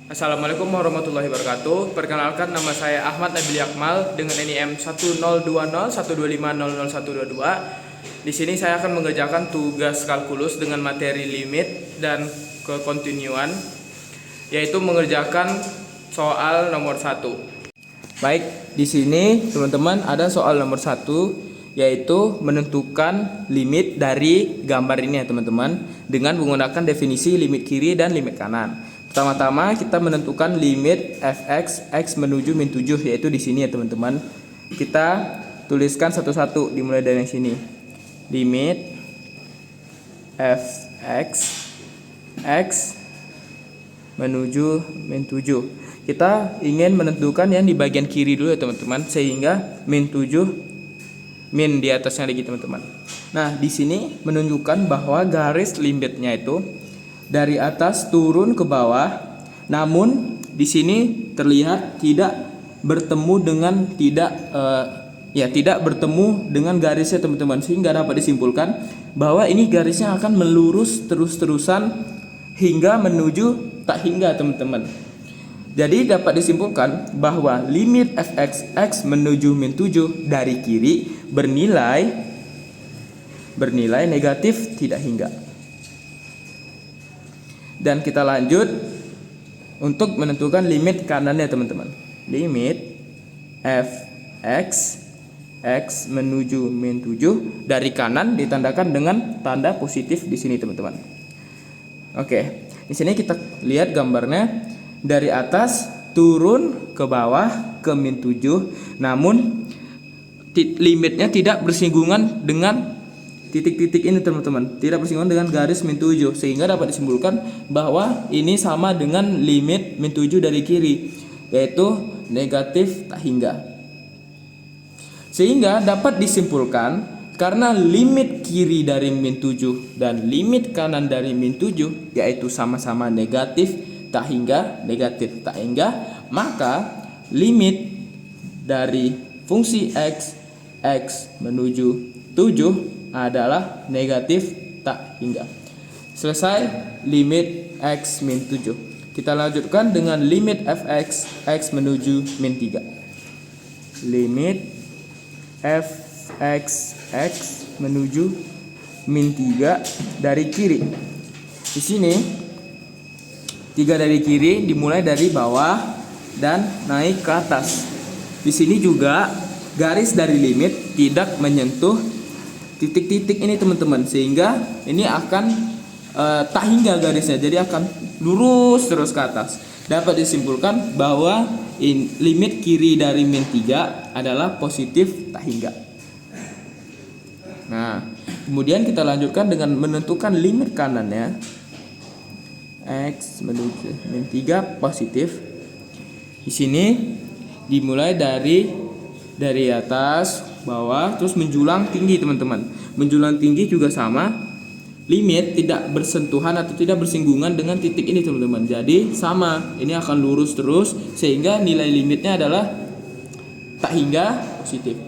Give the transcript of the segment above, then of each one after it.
Assalamualaikum warahmatullahi wabarakatuh. Perkenalkan, nama saya Ahmad Nabil Akmal dengan NIM 10201125000122. Di sini saya akan mengerjakan tugas kalkulus dengan materi limit dan kekontinuan, yaitu mengerjakan soal nomor 1. Baik, di sini teman-teman ada soal nomor 1, yaitu menentukan limit dari gambar ini ya teman-teman, dengan menggunakan definisi limit kiri dan limit kanan. Pertama-tama kita menentukan limit fx x menuju min 7, yaitu di sini ya teman-teman. Kita tuliskan satu-satu dimulai dari yang sini. Limit fx x menuju min 7. Kita ingin menentukan yang di bagian kiri dulu ya teman-teman, sehingga min 7 min di atasnya lagi teman-teman. Nah, di sini menunjukkan bahwa garis limitnya itu dari atas turun ke bawah, namun di sini terlihat tidak bertemu dengan garisnya teman-teman, sehingga dapat disimpulkan bahwa ini garisnya akan melurus terus-terusan hingga menuju tak hingga teman-teman. Jadi dapat disimpulkan bahwa limit fx x menuju min 7 dari kiri bernilai negatif tidak hingga. Dan kita lanjut untuk menentukan limit kanannya teman-teman. Limit fx x menuju min 7 dari kanan ditandakan dengan tanda positif di sini teman-teman. Oke, di sini kita lihat gambarnya dari atas turun ke bawah ke min 7, namun limitnya tidak bersinggungan dengan titik-titik ini teman-teman, tidak bersinggungan dengan garis min 7, sehingga dapat disimpulkan bahwa ini sama dengan limit min 7 dari kiri, yaitu negatif tak hingga. Sehingga dapat disimpulkan karena limit kiri dari min 7 dan limit kanan dari min 7 yaitu sama-sama negatif tak hingga, maka limit dari fungsi x menuju 7 adalah negatif tak hingga. Selesai limit x min 7. Kita lanjutkan dengan limit fx x menuju min 3. Limit fx x menuju min 3 dari kiri. Di sini 3 dari kiri dimulai dari bawah dan naik ke atas. Di sini juga garis dari limit tidak menyentuh titik-titik ini teman-teman, sehingga ini akan tak hingga garisnya, jadi akan lurus terus ke atas. Dapat disimpulkan bahwa limit kiri dari min 3 adalah positif tak hingga. Nah, kemudian kita lanjutkan dengan menentukan limit kanannya. X menuju min 3 positif. Di sini dimulai dari atas bawah terus menjulang tinggi teman-teman. Menjulang tinggi juga sama, limit tidak bersentuhan atau tidak bersinggungan dengan titik ini teman-teman. Jadi sama, ini akan lurus terus sehingga nilai limitnya adalah tak hingga positif.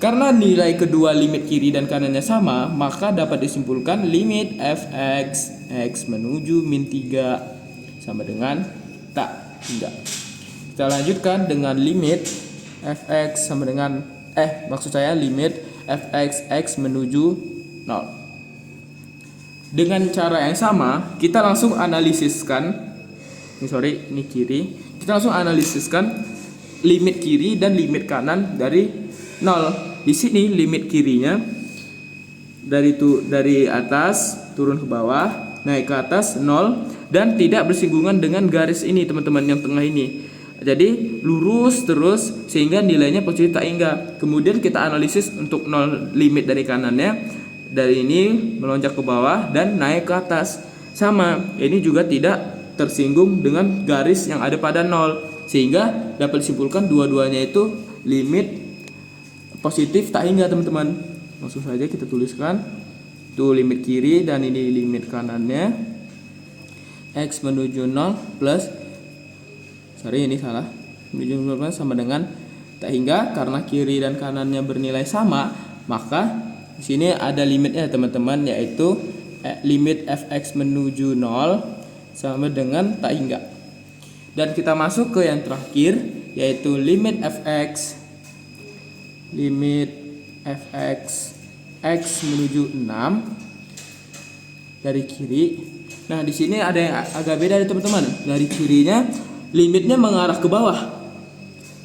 Karena nilai kedua limit kiri dan kanannya sama, maka dapat disimpulkan limit fx x menuju min 3 sama dengan tak hingga. Kita lanjutkan dengan limit fx sama dengan limit fx x menuju 0. Dengan cara yang sama, kita langsung analisiskan ini kiri. Kita langsung analisiskan limit kiri dan limit kanan dari 0. Di sini limit kirinya dari atas turun ke bawah, naik ke atas 0 dan tidak bersinggungan dengan garis ini teman-teman yang tengah ini. Jadi lurus terus sehingga nilainya positif tak hingga. Kemudian kita analisis untuk 0 limit dari kanannya, dari ini melonjak ke bawah dan naik ke atas. Sama, ini juga tidak tersinggung dengan garis yang ada pada 0, sehingga dapat disimpulkan dua-duanya itu limit positif tak hingga teman-teman. Langsung saja kita tuliskan itu limit kiri dan ini limit kanannya. X menuju 0 plus menuju 0 sama dengan tak hingga. Karena kiri dan kanannya bernilai sama, maka di sini ada limitnya teman-teman, yaitu limit fx menuju 0 sama dengan tak hingga. Dan kita masuk ke yang terakhir, yaitu limit fx x menuju 6 dari kiri. Nah, di sini ada yang agak beda ya teman-teman. Dari kirinya limitnya mengarah ke bawah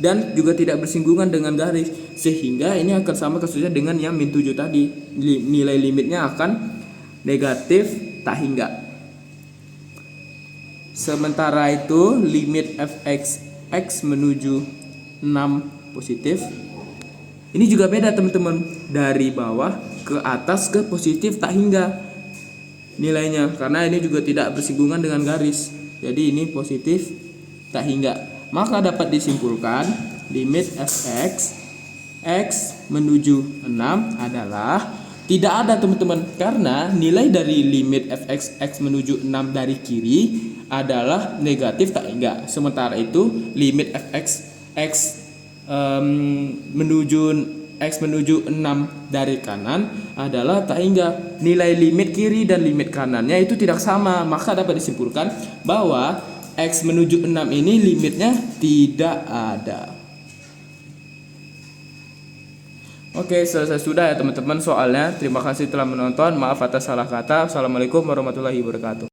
dan juga tidak bersinggungan dengan garis, sehingga ini akan sama kasusnya dengan yang min 7 tadi. Nilai limitnya akan negatif tak hingga. Sementara itu limit fx x menuju 6 positif, ini juga beda teman-teman. Dari bawah ke atas ke positif tak hingga nilainya, karena ini juga tidak bersinggungan dengan garis. Jadi ini positif tak hingga. Maka dapat disimpulkan limit fx x menuju 6 adalah tidak ada teman-teman, karena nilai dari limit fx x menuju 6 dari kiri adalah negatif tak hingga. Sementara itu limit fx x menuju 6 dari kanan adalah tak hingga. Nilai limit kiri dan limit kanannya itu tidak sama, maka dapat disimpulkan bahwa x menuju 6 ini limitnya tidak ada. Oke, selesai sudah ya teman-teman soalnya. Terima kasih telah menonton. Maaf atas salah kata. Assalamualaikum warahmatullahi wabarakatuh.